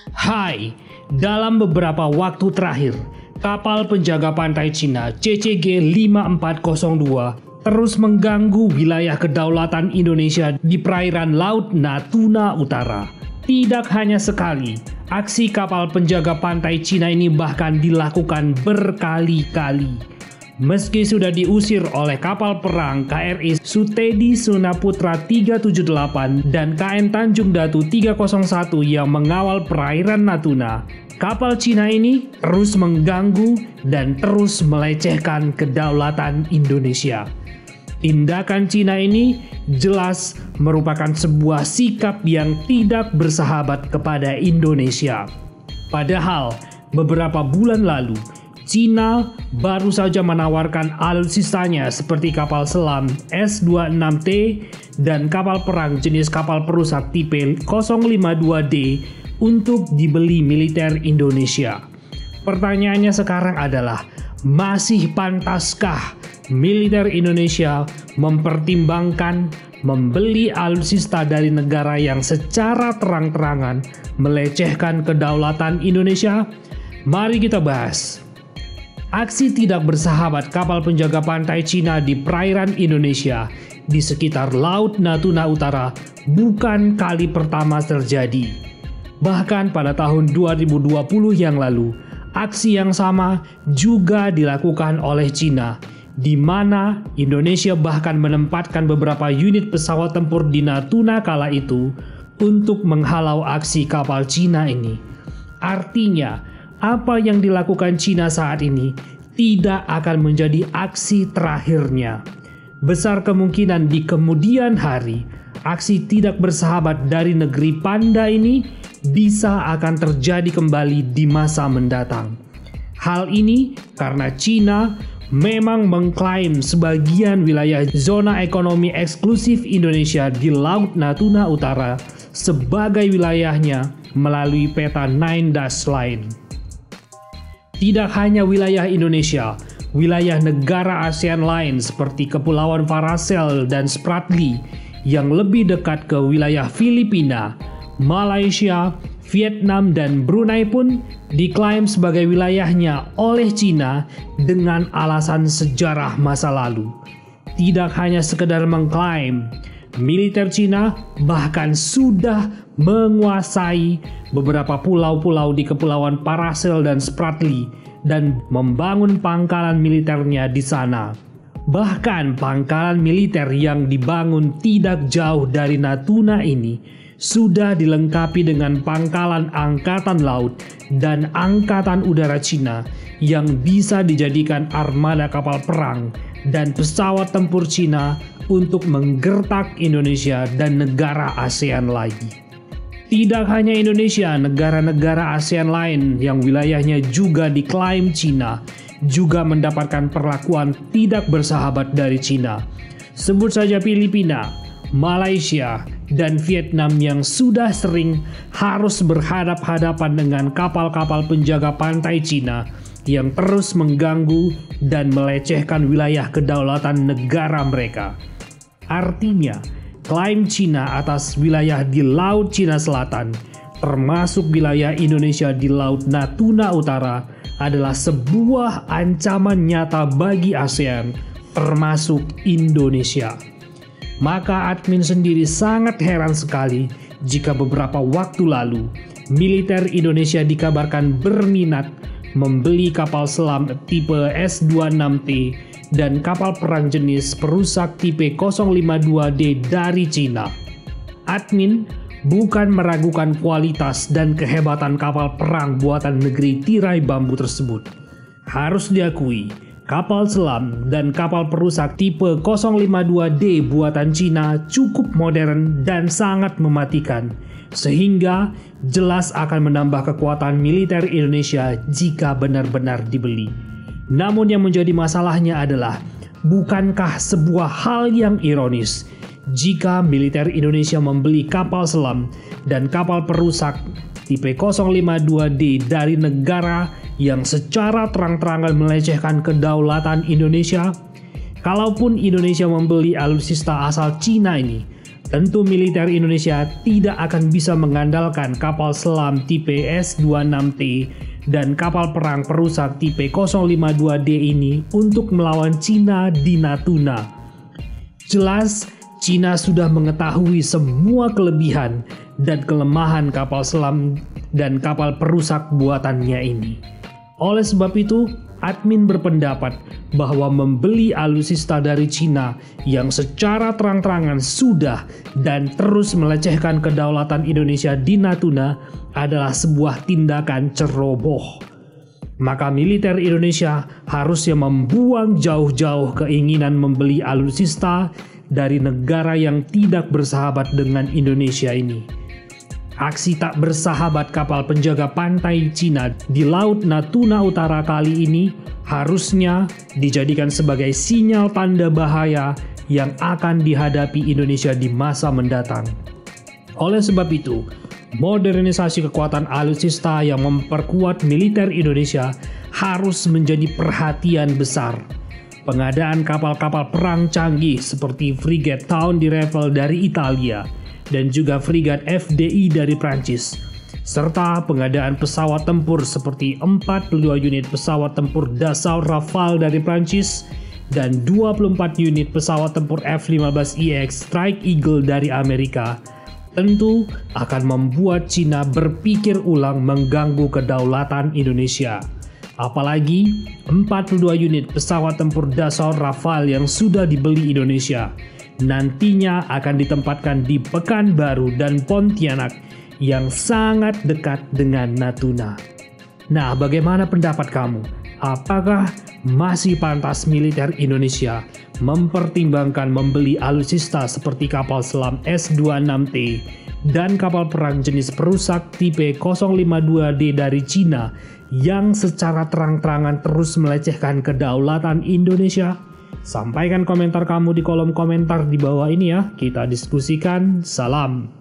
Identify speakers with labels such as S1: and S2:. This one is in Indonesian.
S1: Hai, dalam beberapa waktu terakhir, kapal penjaga pantai Cina CCG-5402 terus mengganggu wilayah kedaulatan Indonesia di perairan Laut Natuna Utara. Tidak hanya sekali, aksi kapal penjaga pantai Cina ini bahkan dilakukan berkali-kali. Meski sudah diusir oleh kapal perang KRI Sutedi Sunaputra 378 dan KN Tanjung Datu 301 yang mengawal perairan Natuna, kapal Cina ini terus mengganggu dan terus melecehkan kedaulatan Indonesia. Tindakan Cina ini jelas merupakan sebuah sikap yang tidak bersahabat kepada Indonesia. Padahal beberapa bulan lalu, Cina baru saja menawarkan alutsistanya seperti kapal selam S-26T dan kapal perang jenis kapal perusak tipe 052D untuk dibeli militer Indonesia. Pertanyaannya sekarang adalah, masih pantaskah militer Indonesia mempertimbangkan membeli alutsista dari negara yang secara terang-terangan melecehkan kedaulatan Indonesia? Mari kita bahas. Aksi tidak bersahabat kapal penjaga pantai Cina di perairan Indonesia di sekitar Laut Natuna Utara bukan kali pertama terjadi. Bahkan pada tahun 2020 yang lalu, aksi yang sama juga dilakukan oleh Cina, di mana Indonesia bahkan menempatkan beberapa unit pesawat tempur di Natuna kala itu untuk menghalau aksi kapal Cina ini. Artinya, apa yang dilakukan Cina saat ini tidak akan menjadi aksi terakhirnya. Besar kemungkinan di kemudian hari, aksi tidak bersahabat dari negeri panda ini bisa akan terjadi kembali di masa mendatang. Hal ini karena Cina memang mengklaim sebagian wilayah zona ekonomi eksklusif Indonesia di Laut Natuna Utara sebagai wilayahnya melalui peta Nine Dash Line. Tidak hanya wilayah Indonesia, wilayah negara ASEAN lain seperti Kepulauan Paracel dan Spratly yang lebih dekat ke wilayah Filipina, Malaysia, Vietnam, dan Brunei pun diklaim sebagai wilayahnya oleh Cina dengan alasan sejarah masa lalu. Tidak hanya sekedar mengklaim, militer Cina bahkan sudah menguasai beberapa pulau-pulau di Kepulauan Paracel dan Spratly dan membangun pangkalan militernya di sana. Bahkan pangkalan militer yang dibangun tidak jauh dari Natuna ini sudah dilengkapi dengan pangkalan angkatan laut dan angkatan udara Cina yang bisa dijadikan armada kapal perang dan pesawat tempur Cina untuk menggertak Indonesia dan negara ASEAN lagi. Tidak hanya Indonesia, negara-negara ASEAN lain yang wilayahnya juga diklaim Cina juga mendapatkan perlakuan tidak bersahabat dari Cina. Sebut saja Filipina, Malaysia, dan Vietnam yang sudah sering harus berhadap-hadapan dengan kapal-kapal penjaga pantai Cina yang terus mengganggu dan melecehkan wilayah kedaulatan negara mereka. Artinya, klaim Cina atas wilayah di Laut Cina Selatan, termasuk wilayah Indonesia di Laut Natuna Utara, adalah sebuah ancaman nyata bagi ASEAN, termasuk Indonesia. Maka admin sendiri sangat heran sekali jika beberapa waktu lalu, militer Indonesia dikabarkan berminat membeli kapal selam tipe S-26T dan kapal perang jenis perusak tipe 052D dari Cina. Admin bukan meragukan kualitas dan kehebatan kapal perang buatan negeri tirai bambu tersebut. Harus diakui, kapal selam dan kapal perusak tipe 052D buatan Cina cukup modern dan sangat mematikan, sehingga jelas akan menambah kekuatan militer Indonesia jika benar-benar dibeli. Namun yang menjadi masalahnya adalah, bukankah sebuah hal yang ironis jika militer Indonesia membeli kapal selam dan kapal perusak tipe 052D dari negara yang secara terang-terangan melecehkan kedaulatan Indonesia? Kalaupun Indonesia membeli alutsista asal Cina ini, Tentu militer Indonesia tidak akan bisa mengandalkan kapal selam tipe S-26T dan kapal perang perusak tipe 052D ini untuk melawan Cina di Natuna. Jelas, Cina sudah mengetahui semua kelebihan dan kelemahan kapal selam dan kapal perusak buatannya ini. Oleh sebab itu, admin berpendapat bahwa membeli alutsista dari Cina yang secara terang-terangan sudah dan terus melecehkan kedaulatan Indonesia di Natuna adalah sebuah tindakan ceroboh. Maka militer Indonesia harusnya membuang jauh-jauh keinginan membeli alutsista dari negara yang tidak bersahabat dengan Indonesia ini. Aksi tak bersahabat kapal penjaga pantai Cina di Laut Natuna Utara kali ini harusnya dijadikan sebagai sinyal tanda bahaya yang akan dihadapi Indonesia di masa mendatang. Oleh sebab itu, modernisasi kekuatan alutsista yang memperkuat militer Indonesia harus menjadi perhatian besar. Pengadaan kapal-kapal perang canggih seperti frigat Town di Revel dari Italia dan juga frigat FDI dari Prancis, serta pengadaan pesawat tempur seperti 42 unit pesawat tempur Dassault Rafale dari Prancis dan 24 unit pesawat tempur F-15EX Strike Eagle dari Amerika, tentu akan membuat Cina berpikir ulang mengganggu kedaulatan Indonesia. Apalagi 42 unit pesawat tempur Dassault Rafale yang sudah dibeli Indonesia nantinya akan ditempatkan di Pekanbaru dan Pontianak yang sangat dekat dengan Natuna. Nah, bagaimana pendapat kamu? Apakah masih pantas militer Indonesia mempertimbangkan membeli alutsista seperti kapal selam S-26T dan kapal perang jenis perusak tipe 052D dari Cina yang secara terang-terangan terus melecehkan kedaulatan Indonesia? Sampaikan komentar kamu di kolom komentar di bawah ini ya. Kita diskusikan. Salam.